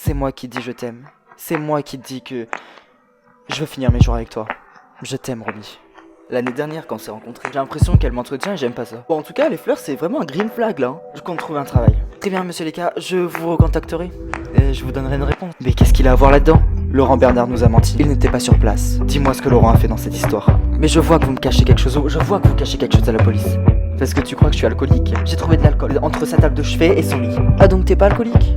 C'est moi qui dis je t'aime. C'est moi qui dis que je veux finir mes jours avec toi. Je t'aime, Romy. L'année dernière, quand on s'est rencontrés, j'ai l'impression qu'elle m'entretient et j'aime pas ça. Bon, en tout cas, les fleurs, c'est vraiment un green flag là. Je compte trouver un travail. Très bien, monsieur Leka, je vous recontacterai. Et je vous donnerai une réponse. Mais qu'est-ce qu'il a à voir là-dedans? Laurent Bernard nous a menti. Il n'était pas sur place. Dis-moi ce que Laurent a fait dans cette histoire. Mais je vois que vous me cachez quelque chose. Je vois que vous cachez quelque chose à la police. Parce que tu crois que je suis alcoolique? J'ai trouvé de l'alcool entre sa table de chevet et son lit. Ah, donc t'es pas alcoolique?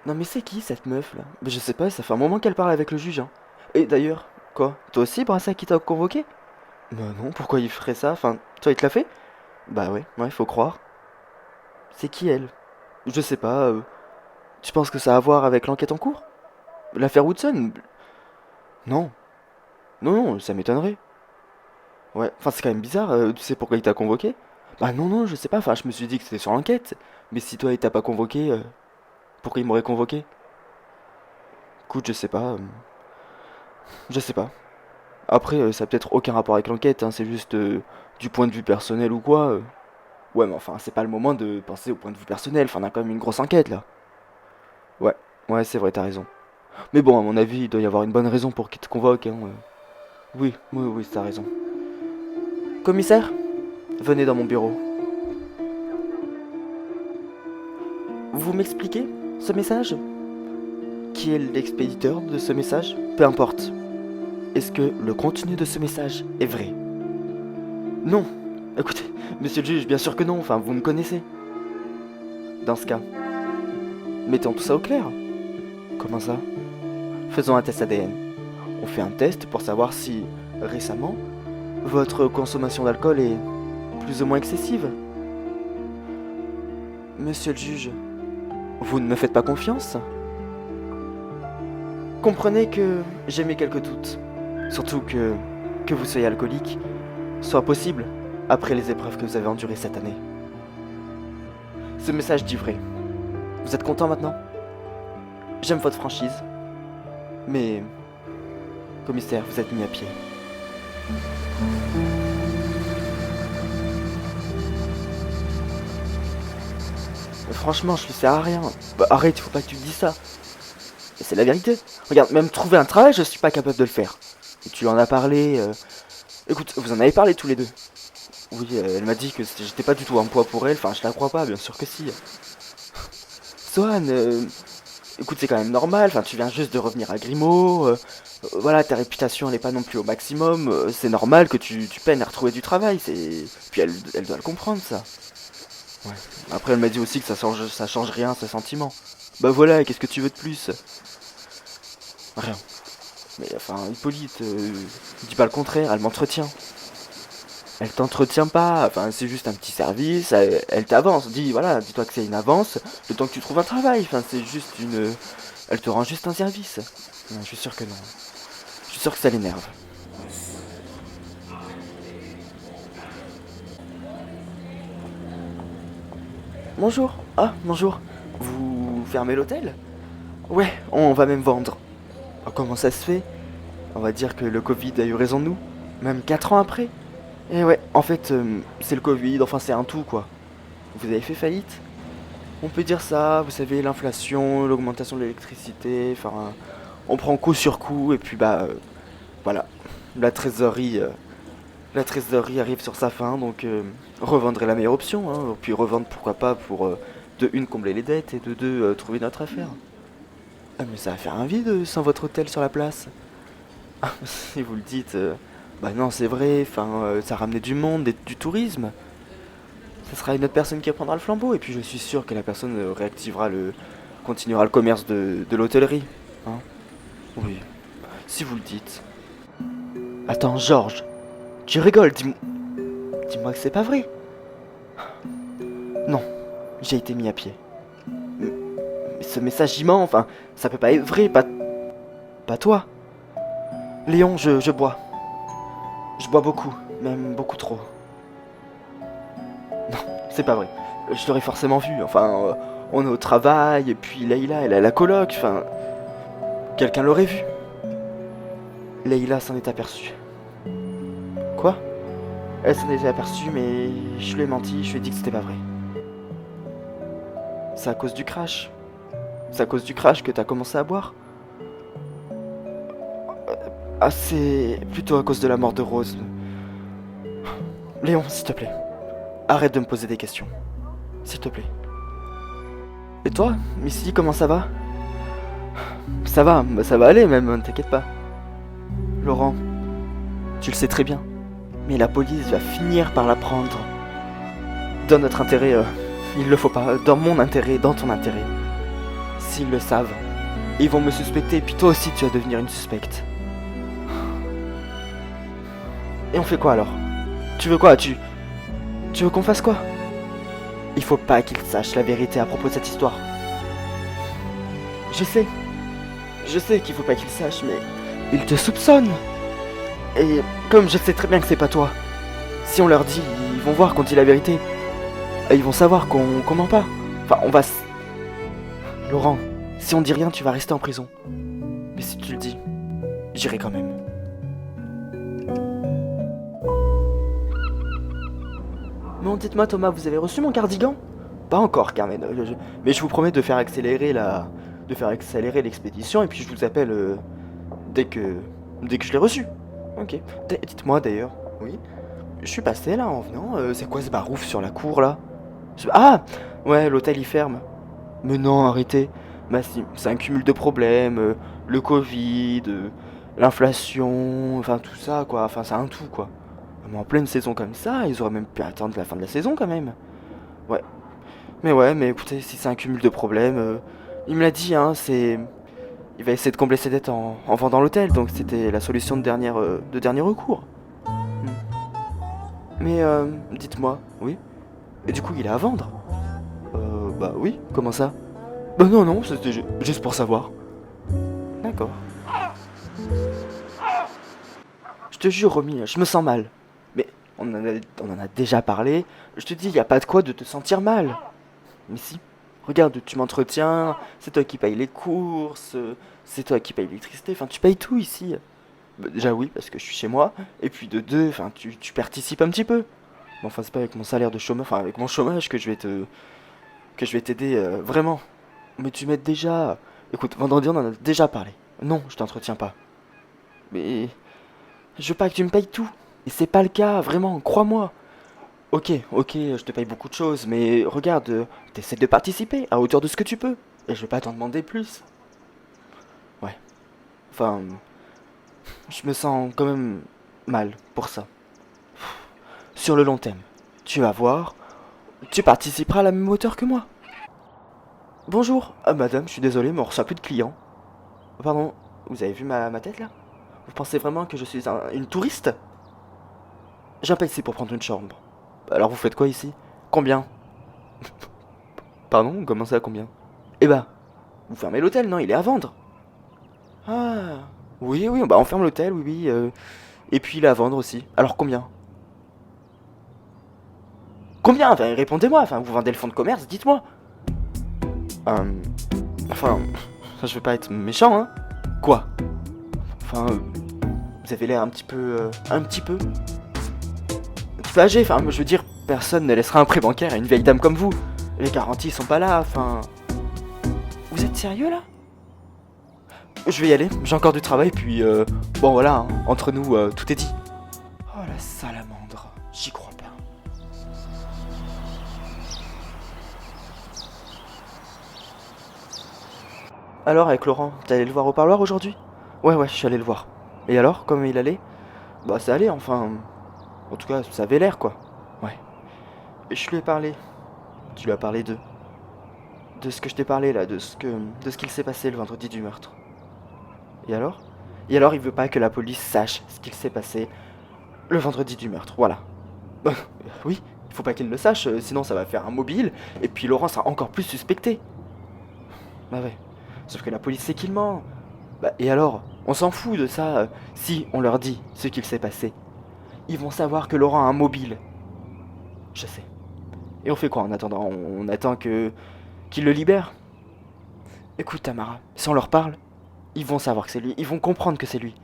Non mais c'est qui cette meuf là? Mais je sais pas, ça fait un moment qu'elle parle avec le juge hein. Et d'ailleurs, quoi? Toi aussi Brassa qui t'a convoqué? Bah non, pourquoi il ferait ça? Enfin, toi il te l'a fait? Bah ouais, faut croire. C'est qui elle? Je sais pas, tu penses que ça a à voir avec l'enquête en cours? L'affaire Woodson? Non. Non, ça m'étonnerait. Ouais, enfin c'est quand même bizarre, tu sais pourquoi il t'a convoqué? Bah non, je sais pas, enfin je me suis dit que c'était sur l'enquête. Mais si toi il t'a pas convoqué, pourquoi il m'aurait convoqué? Écoute, je sais pas, je sais pas. Après, ça a peut-être aucun rapport avec l'enquête, hein, c'est juste du point de vue personnel ou quoi. Ouais, mais enfin, c'est pas le moment de penser au point de vue personnel, enfin, on a quand même une grosse enquête là. Ouais, ouais, c'est vrai, t'as raison. Mais bon, à mon avis, il doit y avoir une bonne raison pour qu'il te convoque, hein. Oui, t'as raison. Commissaire, venez dans mon bureau. Vous m'expliquez ce message? Qui est l'expéditeur de ce message? Peu importe. Est-ce que le contenu de ce message est vrai? Non. Écoutez, monsieur le juge, bien sûr que non, enfin, vous me connaissez. Dans ce cas, mettons tout ça au clair. Comment ça? Faisons un test ADN. On fait un test pour savoir si, récemment, votre consommation d'alcool est plus ou moins excessive. Monsieur le juge, vous ne me faites pas confiance? Comprenez que j'ai mis quelques doutes. Surtout que vous soyez alcoolique soit possible après les épreuves que vous avez endurées cette année. Ce message dit vrai. Vous êtes content maintenant? J'aime votre franchise. Mais, commissaire, vous êtes mis à pied. Franchement, je lui sers à rien. Bah, arrête, faut pas que tu me dises ça. C'est la vérité. Regarde, même trouver un travail, je suis pas capable de le faire. Et tu en as parlé. Écoute, vous en avez parlé tous les deux. Oui, elle m'a dit que j'étais pas du tout un poids pour elle. Enfin, je la crois pas, bien sûr que si. Swan, écoute, c'est quand même normal. Enfin, tu viens juste de revenir à Grimaud. Voilà, ta réputation, elle est pas non plus au maximum. C'est normal que tu peines à retrouver du travail. Puis elle doit le comprendre, ça. Ouais. Après, elle m'a dit aussi que ça change rien, ce sentiment. Bah voilà, qu'est-ce que tu veux de plus? Rien. Mais enfin, Hippolyte, dis pas le contraire, elle m'entretient. Elle t'entretient pas, enfin c'est juste un petit service, elle t'avance, dis-toi que c'est une avance, le temps que tu trouves un travail, enfin c'est juste une... Elle te rend juste un service. Non, je suis sûr que non. Je suis sûr que ça l'énerve. Bonjour. Ah, bonjour. Vous fermez l'hôtel? Ouais, on va même vendre. Ah, comment ça se fait? On va dire que le Covid a eu raison de nous. Même 4 ans après. Et ouais, en fait, c'est le Covid, enfin c'est un tout quoi. Vous avez fait faillite? On peut dire ça, vous savez, l'inflation, l'augmentation de l'électricité, enfin, on prend coup sur coup et puis voilà, la trésorerie, euh, la trésorerie arrive sur sa fin, donc revendre est la meilleure option, hein. Puis revendre pourquoi pas pour de une combler les dettes et de deux trouver notre affaire. Ah mais ça va faire un vide sans votre hôtel sur la place. Ah, si vous le dites, bah non c'est vrai, enfin ça ramenait du monde, du tourisme. Ça sera une autre personne qui prendra le flambeau et puis je suis sûr que la personne continuera le commerce de l'hôtellerie. Hein. Oui. si vous le dites. Attends, Georges, tu rigoles, dis-moi que c'est pas vrai. Non, j'ai été mis à pied. Mais ce message il ment, enfin, ça peut pas être vrai, pas toi. Léon, je bois. Je bois beaucoup, même beaucoup trop. Non, c'est pas vrai. Je l'aurais forcément vu, enfin, on est au travail, et puis Leïla, elle a la coloc, enfin, quelqu'un l'aurait vu. Leïla s'en est aperçue. Quoi? Elle s'en est aperçue, mais je lui ai menti, je lui ai dit que c'était pas vrai. C'est à cause du crash. C'est à cause du crash que t'as commencé à boire? Ah, c'est plutôt à cause de la mort de Rose. Léon, s'il te plaît, arrête de me poser des questions. S'il te plaît. Et toi, Missy, comment ça va? Ça va, bah ça va aller même, ne t'inquiète pas. Laurent, tu le sais très bien, mais la police va finir par la prendre. Dans notre intérêt, il le faut pas. Dans mon intérêt, dans ton intérêt. S'ils le savent, ils vont me suspecter, et puis toi aussi tu vas devenir une suspecte. Et on fait quoi alors? Tu veux quoi? Tu veux qu'on fasse quoi? Il faut pas qu'ils sachent la vérité à propos de cette histoire. Je sais qu'il faut pas qu'ils sachent, mais ils te soupçonnent. Et comme je sais très bien que c'est pas toi, si on leur dit, ils vont voir qu'on dit la vérité. Et ils vont savoir qu'on ment pas. Enfin, on va Laurent, si on dit rien, tu vas rester en prison. Mais si tu le dis, j'irai quand même. Non, dites-moi Thomas, vous avez reçu mon cardigan? Pas encore, Carmen. Mais je vous promets de faire accélérer l'expédition et puis je vous appelle dès que je l'ai reçu. Ok. Dites-moi d'ailleurs. Oui. Je suis passé là en venant. C'est quoi ce barouf sur la cour là? Ah, ouais, l'hôtel il ferme. Mais non, arrêtez. Bah si, c'est un cumul de problèmes. Le Covid, l'inflation, enfin tout ça quoi. Enfin c'est un tout quoi. Mais en pleine saison comme ça, ils auraient même pu attendre la fin de la saison quand même. Ouais. Mais écoutez, si c'est un cumul de problèmes, il me l'a dit, hein, c'est... Il va essayer de combler ses dettes en vendant l'hôtel, donc c'était la solution de dernier recours. Hmm. Mais dites-moi, oui. Et du coup, il est à vendre? Bah oui, comment ça? Bah non, c'était juste pour savoir. D'accord. Je te jure, Romy, je me sens mal. Mais on en a déjà parlé. Je te dis, y a pas de quoi de te sentir mal. Mais si. Regarde, tu m'entretiens, c'est toi qui payes les courses, c'est toi qui payes l'électricité, enfin tu payes tout ici. Bah, déjà oui, parce que je suis chez moi, et puis de deux, enfin tu participes un petit peu. Mais enfin c'est pas avec mon salaire de chômeur, enfin avec mon chômage que je vais t'aider vraiment. Mais tu m'aides déjà. Écoute, vendredi on en a déjà parlé. Non, je t'entretiens pas. Mais je veux pas que tu me payes tout. Et c'est pas le cas, vraiment, crois-moi. Ok, je te paye beaucoup de choses, mais regarde, t'essaies de participer à hauteur de ce que tu peux. Et je vais pas t'en demander plus. Ouais. Enfin, je me sens quand même mal pour ça. Sur le long terme, tu vas voir, tu participeras à la même hauteur que moi. Bonjour. Ah madame, je suis désolé, mais on reçoit plus de clients. Pardon, vous avez vu ma tête là? Vous pensez vraiment que je suis une touriste? J'ai un pas ici pour prendre une chambre. Alors vous faites quoi ici? Combien? Pardon, comment ça, combien? Eh ben, vous fermez l'hôtel, non? Il est à vendre. Ah, oui, bah on ferme l'hôtel, oui. Et puis il est à vendre aussi. Alors combien? Combien? Enfin, répondez-moi, enfin, vous vendez le fonds de commerce, dites-moi. Euh, enfin, je veux pas être méchant, hein. Quoi? Enfin, vous avez l'air un petit peu, un petit peu âgé, enfin, je veux dire, personne ne laissera un prêt bancaire à une vieille dame comme vous. Les garanties sont pas là, enfin... Vous êtes sérieux là? Je vais y aller, j'ai encore du travail, puis bon voilà, hein, entre nous, tout est dit. Oh la salamandre, j'y crois pas. Alors avec Laurent, t'es allé le voir au parloir aujourd'hui? Ouais, je suis allé le voir. Et alors, comment il allait? Bah ça allait, enfin... En tout cas, ça avait l'air quoi. Ouais. Et je lui ai parlé. Tu lui as parlé de ce que je t'ai parlé là, de ce qu'il s'est passé le vendredi du meurtre. Et alors? Et alors il veut pas que la police sache ce qu'il s'est passé le vendredi du meurtre, voilà. Bah, oui, il faut pas qu'il le sache, sinon ça va faire un mobile, et puis Laurent sera encore plus suspecté. Bah ouais, sauf que la police sait qu'il ment. Bah et alors, on s'en fout de ça, si on leur dit ce qu'il s'est passé. Ils vont savoir que Laurent a un mobile. Je sais. Et on fait quoi en attendant? On attend qu'il le libère? Écoute Tamara, si on leur parle, ils vont savoir que c'est lui, ils vont comprendre que c'est lui.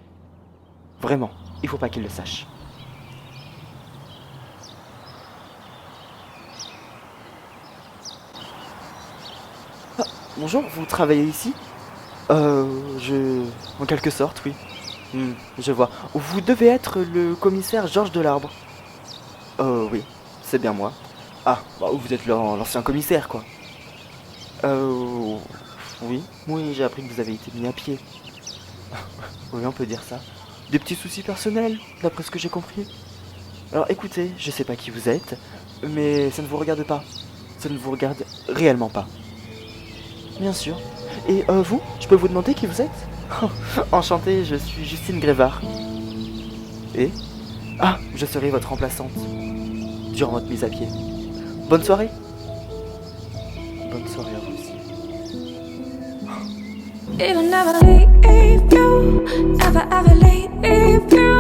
Vraiment, il faut pas qu'ils le sachent. Ah, bonjour, vous travaillez ici? Je... En quelque sorte, oui. Je vois. Vous devez être le commissaire Georges Delarbre. Oui, c'est bien moi. Ah, bah vous êtes l'ancien commissaire, quoi. Euh... Oui, oui, j'ai appris que vous avez été mis à pied. Oui, on peut dire ça. Des petits soucis personnels, d'après ce que j'ai compris. Alors écoutez, je sais pas qui vous êtes, mais ça ne vous regarde pas. Ça ne vous regarde réellement pas. Bien sûr. Et vous, je peux vous demander qui vous êtes? Enchanté, je suis Justine Grévard. Et ah, je serai votre remplaçante durant votre mise à pied. Bonne soirée. Bonne soirée à vous aussi. It'll never leave you, never ever leave you.